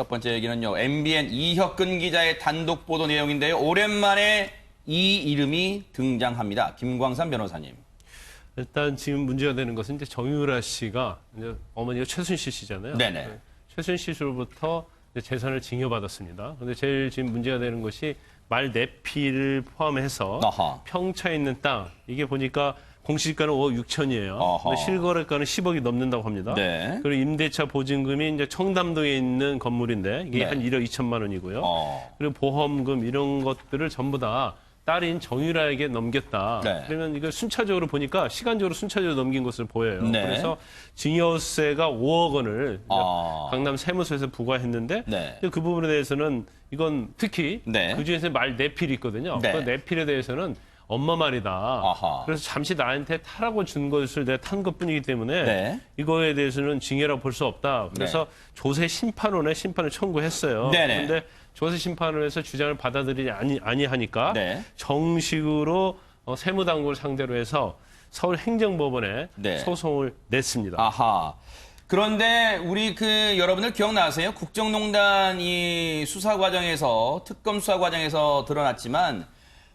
첫 번째 얘기는요. MBN 이혁근 기자의 단독 보도 내용인데요. 오랜만에 이 이름이 등장합니다. 김광삼 변호사님. 일단 지금 문제가 되는 것은 이제 정유라 씨가 이제 어머니가 최순실 씨잖아요. 네네. 최순실 씨로부터 이제 재산을 증여받았습니다. 그런데 제일 지금 문제가 되는 것이 말 내피를 포함해서 아하. 평차에 있는 땅, 이게 보니까 공시지가는 5억 6천이에요. 근데 실거래가는 10억이 넘는다고 합니다. 네. 그리고 임대차 보증금이 이제 청담동에 있는 건물인데 이게 네. 한 1억 2천만 원이고요. 그리고 보험금 이런 것들을 전부 다 딸인 정유라에게 넘겼다. 네. 그러면 이걸 순차적으로 보니까 시간적으로 순차적으로 넘긴 것으로 보여요. 네. 그래서 증여세가 5억 원을 강남 세무서에서 부과했는데 네. 그 부분에 대해서는 이건 특히 네. 그중에서 말 내필이 있거든요. 네. 그 내필에 대해서는 엄마 말이다. 아하. 그래서 잠시 나한테 타라고 준 것을 내가 탄 것뿐이기 때문에 네. 이거에 대해서는 징계라고 볼 수 없다. 그래서 조세 심판원에 심판을 청구했어요. 네네. 그런데 조세 심판원에서 주장을 받아들이지 아니하니까 네. 정식으로 세무당국을 상대로 해서 서울행정법원에 네. 소송을 냈습니다. 아하. 그런데 우리 여러분들 기억나세요? 국정농단 이 수사 과정에서 특검 수사 과정에서 드러났지만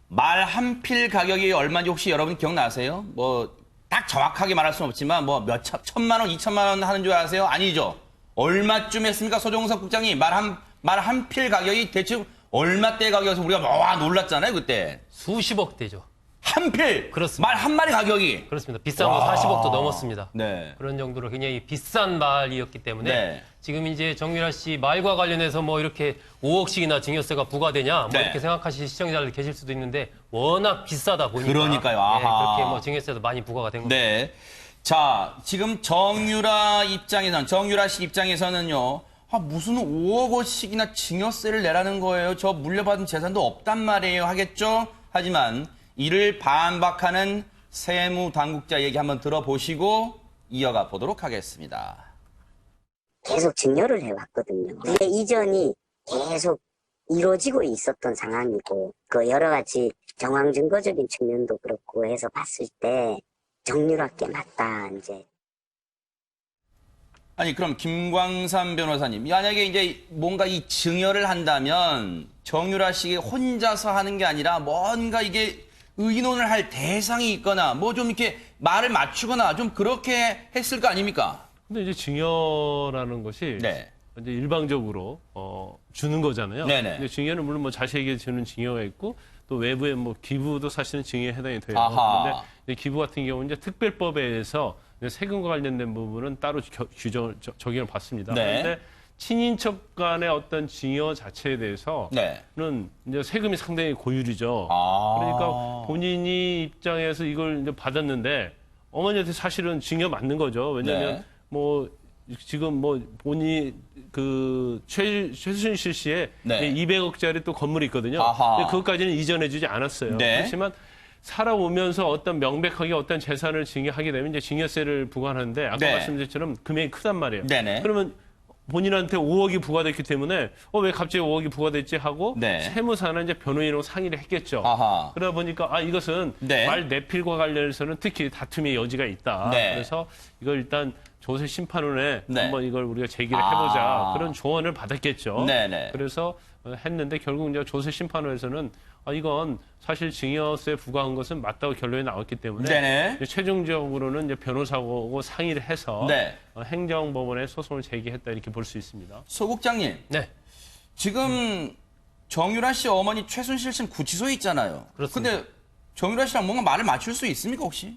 말 한 필 가격이 얼마인지 혹시 여러분 기억나세요? 뭐 딱 정확하게 말할 수는 없지만 뭐 몇 천만 원, 2천만 원 하는 줄 아세요? 아니죠. 얼마쯤 했습니까? 소정석 국장이 말 한 필 가격이 대충 얼마대 가격에서 우리가 와 놀랐잖아요, 그때. 수십억 대죠. 한 필. 그렇습니다. 말 한 마리 가격이. 그렇습니다. 비싼 거 40억도 넘었습니다. 네. 그런 정도로 굉장히 비싼 말이었기 때문에 네. 지금 이제 정유라 씨 말과 관련해서 뭐 이렇게 5억씩이나 증여세가 부과되냐 뭐 네. 이렇게 생각하실 시청자들 계실 수도 있는데 워낙 비싸다 보니까 그러니까요. 아하. 그렇게 뭐 증여세도 많이 부과가 된 겁니다. 네. 자, 지금 정유라 씨 입장에서는요, 무슨 5억 원씩이나 증여세를 내라는 거예요. 저 물려받은 재산도 없단 말이에요. 하겠죠? 하지만 이를 반박하는 세무당국자 얘기 한번 들어보시고 이어가 보도록 하겠습니다. 계속 증여를 해왔거든요. 근데 이전이 계속 이루어지고 있었던 상황이고, 그 여러 가지 정황 증거적인 측면도 그렇고 해서 봤을 때 정유라께 맞다, 이제. 아니, 그럼 김광삼 변호사님, 만약에 이제 뭔가 이 증여를 한다면 정유라 씨 혼자서 하는 게 아니라 뭔가 이게 의논을 할 대상이 있거나 뭐 좀 이렇게 말을 맞추거나 좀 그렇게 했을 거 아닙니까? 근데 이제 증여라는 것이 네. 이제 일방적으로 주는 거잖아요. 네네. 근데 증여는 물론 뭐 자식에게 주는 증여가 있고 또 외부에 뭐 기부도 사실은 증여에 해당이 돼요. 아하. 그런데 이제 기부 같은 경우는 이제 특별법에 의해서 세금과 관련된 부분은 따로 적용을 받습니다. 네. 그런데 친인척 간의 어떤 증여 자체에 대해서는 네. 이제 세금이 상당히 고율이죠. 아. 그러니까 본인이 입장에서 이걸 이제 받았는데 어머니한테 사실은 증여 맞는 거죠. 왜냐하면 네. 뭐 지금 뭐 본인이 최순실 씨의 네. 200억짜리 또 건물이 있거든요. 아하. 근데 그것까지는 이전해주지 않았어요. 네. 그렇지만 살아오면서 어떤 명백하게 어떤 재산을 증여하게 되면 이제 증여세를 부과하는데 아까 네. 말씀드린 것처럼 금액이 크단 말이에요. 네네. 그러면 본인한테 5억이 부과됐기 때문에 왜 갑자기 5억이 부과됐지 하고 네. 세무사나 이제 변호인하고 상의를 했겠죠. 아하. 그러다 보니까 이것은 네. 말 내필과 관련해서는 특히 다툼의 여지가 있다. 네. 그래서 이걸 일단 조세 심판원에 네. 한번 이걸 우리가 제기를 해보자 아. 그런 조언을 받았겠죠. 네네. 그래서 했는데 결국 이제 조세 심판원에서는 이건 사실 증여세 부과한 것은 맞다고 결론이 나왔기 때문에 네네. 이제 최종적으로는 이제 변호사하고 상의를 해서 네. 행정법원에 소송을 제기했다 이렇게 볼 수 있습니다. 소 국장님, 네. 지금 정유라 씨 어머니 최순실 씨는 구치소에 있잖아요. 그렇습니다. 근데 정유라 씨랑 뭔가 말을 맞출 수 있습니까, 혹시?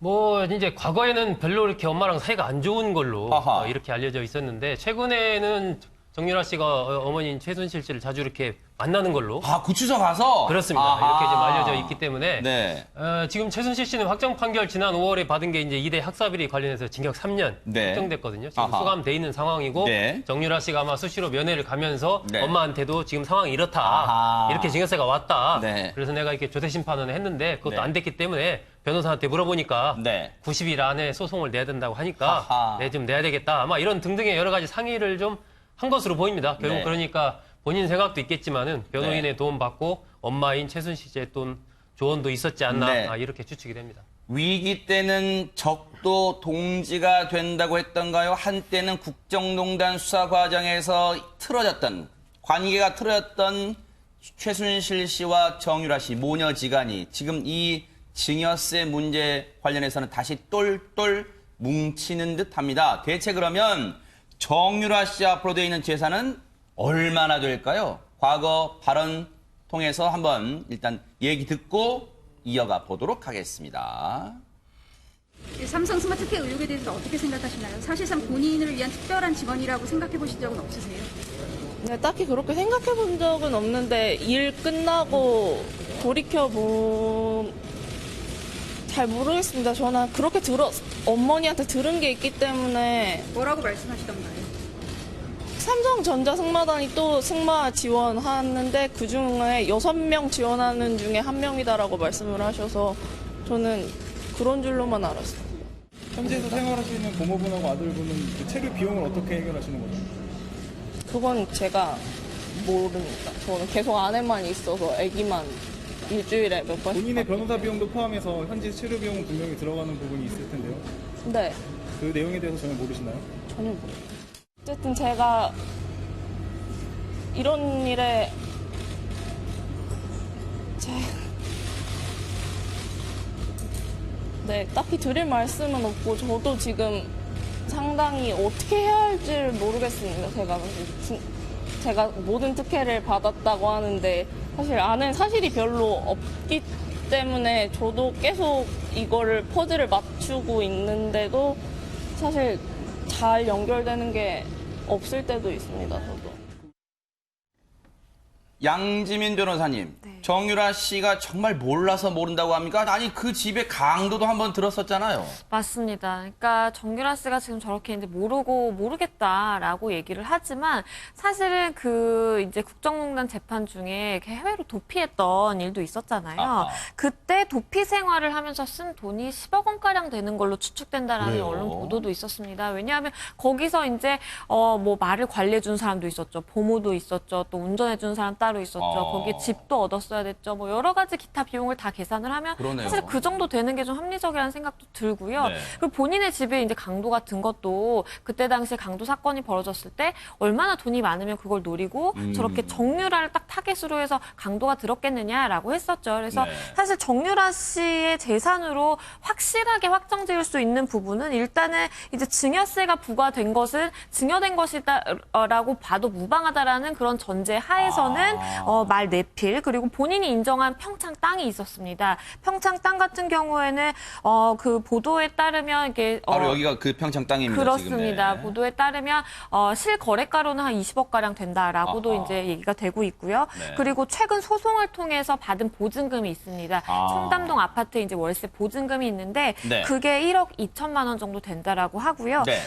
뭐 이제 과거에는 별로 이렇게 엄마랑 사이가 안 좋은 걸로 아하. 이렇게 알려져 있었는데 최근에는 정유라 씨가 어머니인 최순실 씨를 자주 이렇게 만나는 걸로 구치소 가서? 그렇습니다. 아하. 이렇게 좀 알려져 있기 때문에 네. 지금 최순실 씨는 확정 판결 지난 5월에 받은 게 이제 2대 학사비리 관련해서 징역 3년 네. 확정됐거든요. 지금 아하. 수감돼 있는 상황이고 네. 정유라 씨가 아마 수시로 면회를 가면서 네. 엄마한테도 지금 상황이 이렇다. 아하. 이렇게 징역세가 왔다. 네. 그래서 내가 이렇게 조세 심판원을 했는데 그것도 네. 안 됐기 때문에 변호사한테 물어보니까 네. 90일 안에 소송을 내야 된다고 하니까 아하. 네, 좀 내야 되겠다. 아마 이런 등등의 여러 가지 상의를 좀 한 것으로 보입니다. 결국 네. 그러니까 본인 생각도 있겠지만은 변호인의 네. 도움 받고 엄마인 최순실 씨의 또 조언도 있었지 않나 네. 이렇게 추측이 됩니다. 위기 때는 적도 동지가 된다고 했던가요? 한때는 국정농단 수사 과정에서 관계가 틀어졌던 최순실 씨와 정유라 씨 모녀지간이 지금 이 증여세 문제 관련해서는 다시 똘똘 뭉치는 듯합니다. 대체 그러면 정유라 씨 앞으로 되어 있는 재산은 얼마나 될까요? 과거 발언 통해서 한번 일단 얘기 듣고 이어가 보도록 하겠습니다. 삼성 스마트케 의혹에 대해서 어떻게 생각하시나요? 사실상 본인을 위한 특별한 직원이라고 생각해 보신 적은 없으세요? 네, 딱히 그렇게 생각해 본 적은 없는데 일 끝나고 잘 모르겠습니다. 저는 그렇게 어머니한테 들은 게 있기 때문에 뭐라고 말씀하시던가요? 삼성전자 승마단이 또 승마 지원하는데 그중에 6명 지원하는 중에 1명이다라고 말씀을 하셔서 저는 그런 줄로만 알았어요. 현지에서 생활하시는 고모분하고 아들분은 그 체류 비용을 어떻게 해결하시는 거죠? 그건 제가 모릅니다. 저는 계속 안에만 있어서 아기만 일주일에 몇 번씩 본인의 변호사 비용도 포함해서 현지 체류 비용은 분명히 들어가는 부분이 있을 텐데요. 네. 그 내용에 대해서 전혀 모르시나요? 전혀 모르겠어요. 어쨌든 제가 이런 일에 네, 딱히 드릴 말씀은 없고 저도 지금 상당히 어떻게 해야 할지를 모르겠습니다. 제가 모든 특혜를 받았다고 하는데 사실 아는 사실이 별로 없기 때문에 저도 계속 이거를 퍼즐을 맞추고 있는데도 사실 잘 연결되는 게 없을 때도 있습니다. 저도. 양지민 변호사님, 네. 정유라 씨가 정말 몰라서 모른다고 합니까? 아니 그 집에 강도도 한번 들었었잖아요. 맞습니다. 그러니까 정유라 씨가 지금 저렇게 이제 모르겠다라고 얘기를 하지만 사실은 그 이제 국정농단 재판 중에 이렇게 해외로 도피했던 일도 있었잖아요. 아하. 그때 도피 생활을 하면서 쓴 돈이 10억 원가량 되는 걸로 추측된다라는 그래요? 언론 보도도 있었습니다. 왜냐하면 거기서 이제 뭐 말을 관리해 준 사람도 있었죠. 보모도 있었죠. 또 운전해 준 사람 따로 있었죠. 거기에 집도 얻었어야 됐죠. 뭐 여러 가지 기타 비용을 다 계산을 하면 그러네요. 사실 그 정도 되는 게 좀 합리적이라는 생각도 들고요. 네. 그리고 본인의 집에 이제 강도가 든 것도 그때 당시에 강도 사건이 벌어졌을 때 얼마나 돈이 많으면 그걸 노리고 저렇게 정유라를 딱 타겟으로 해서 강도가 들었겠느냐라고 했었죠. 그래서 네. 사실 정유라 씨의 재산으로 확실하게 확정 지을 수 있는 부분은 일단은 이제 증여세가 부과된 것은 증여된 것이다라고 봐도 무방하다라는 그런 전제 하에서는 말 내필 그리고 본인이 인정한 평창 땅이 있었습니다. 평창 땅 같은 경우에는 그 보도에 따르면 이게 바로 여기가 그 평창 땅입니다. 그렇습니다. 지금. 네. 보도에 따르면 실거래가로는 한 20억 가량 된다라고도 아하. 이제 얘기가 되고 있고요. 네. 그리고 최근 소송을 통해서 받은 보증금이 있습니다. 아. 청담동 아파트 이제 월세 보증금이 있는데 네. 그게 1억 2천만 원 정도 된다라고 하고요. 네.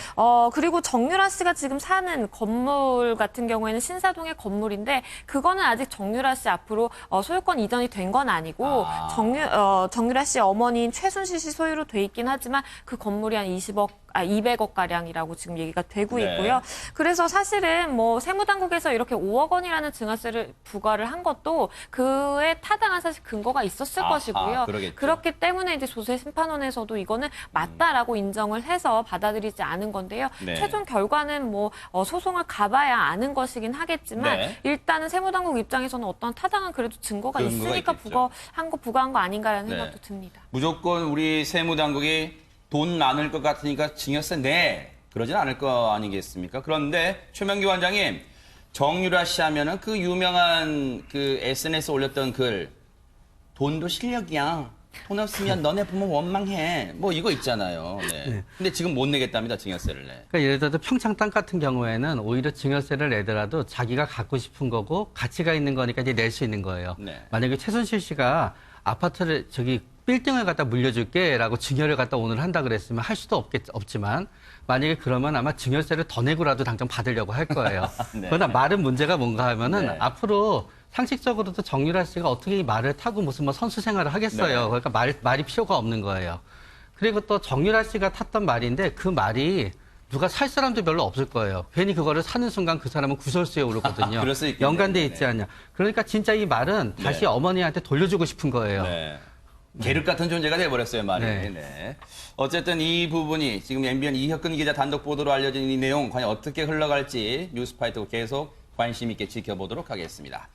그리고 정유라 씨가 지금 사는 건물 같은 경우에는 신사동의 건물인데 그거는 아직 정유라 씨 앞으로 소유권 이전이 된 건 아니고 정유라 씨 어머니인 최순실 씨 소유로 돼 있긴 하지만 그 건물이 한 200억 가량이라고 지금 얘기가 되고 네. 있고요. 그래서 사실은 뭐 세무당국에서 이렇게 5억 원이라는 증여세를 부과를 한 것도 그에 타당한 사실 근거가 있었을 아하, 것이고요. 그러겠죠. 그렇기 때문에 이제 조세 심판원에서도 이거는 맞다라고 인정을 해서 받아들이지 않은 건데요. 네. 최종 결과는 뭐 소송을 가봐야 아는 것이긴 하겠지만 네. 일단은 세무당국 입장에서는 어떤 타당한 그래도 증거가 근거가 있으니까 있겠죠. 부과한 거 아닌가라는 네. 생각도 듭니다. 무조건 우리 세무당국이 돈 많을 것 같으니까 증여세 내 그러진 않을 거 아니겠습니까? 그런데 최명기 원장님 정유라 씨 하면은 그 유명한 그 SNS 올렸던 글 돈도 실력이야. 돈 없으면 너네 부모 원망해. 뭐 이거 있잖아요. 네. 네. 근데 지금 못 내겠답니다. 증여세를 내. 그러니까 예를 들어서 평창 땅 같은 경우에는 오히려 증여세를 내더라도 자기가 갖고 싶은 거고 가치가 있는 거니까 이제 낼 수 있는 거예요. 네. 만약에 최순실 씨가 아파트를 빌딩을 갖다 물려줄게라고 증여를 갖다 오늘 한다 그랬으면 할 수도 없지만 만약에 그러면 아마 증여세를 더 내고라도 당장 받으려고 할 거예요. 네. 그러나 말은 문제가 뭔가 하면은 네. 앞으로 상식적으로도 정유라 씨가 어떻게 이 말을 타고 무슨 뭐 선수 생활을 하겠어요. 네. 그러니까 말이 필요가 없는 거예요. 그리고 또 정유라 씨가 탔던 말인데 그 말이 누가 살 사람도 별로 없을 거예요. 괜히 그거를 사는 순간 그 사람은 구설수에 오르거든요. 그럴 수 있겠네요. 연관돼 네. 있지 않냐. 그러니까 진짜 이 말은 다시 네. 어머니한테 돌려주고 싶은 거예요. 네. 계륵 같은 존재가 돼버렸어요, 말이. 네. 네. 어쨌든 이 부분이 지금 MBN 이혁근 기자 단독 보도로 알려진 이 내용 과연 어떻게 흘러갈지 뉴스파이터 계속 관심 있게 지켜보도록 하겠습니다.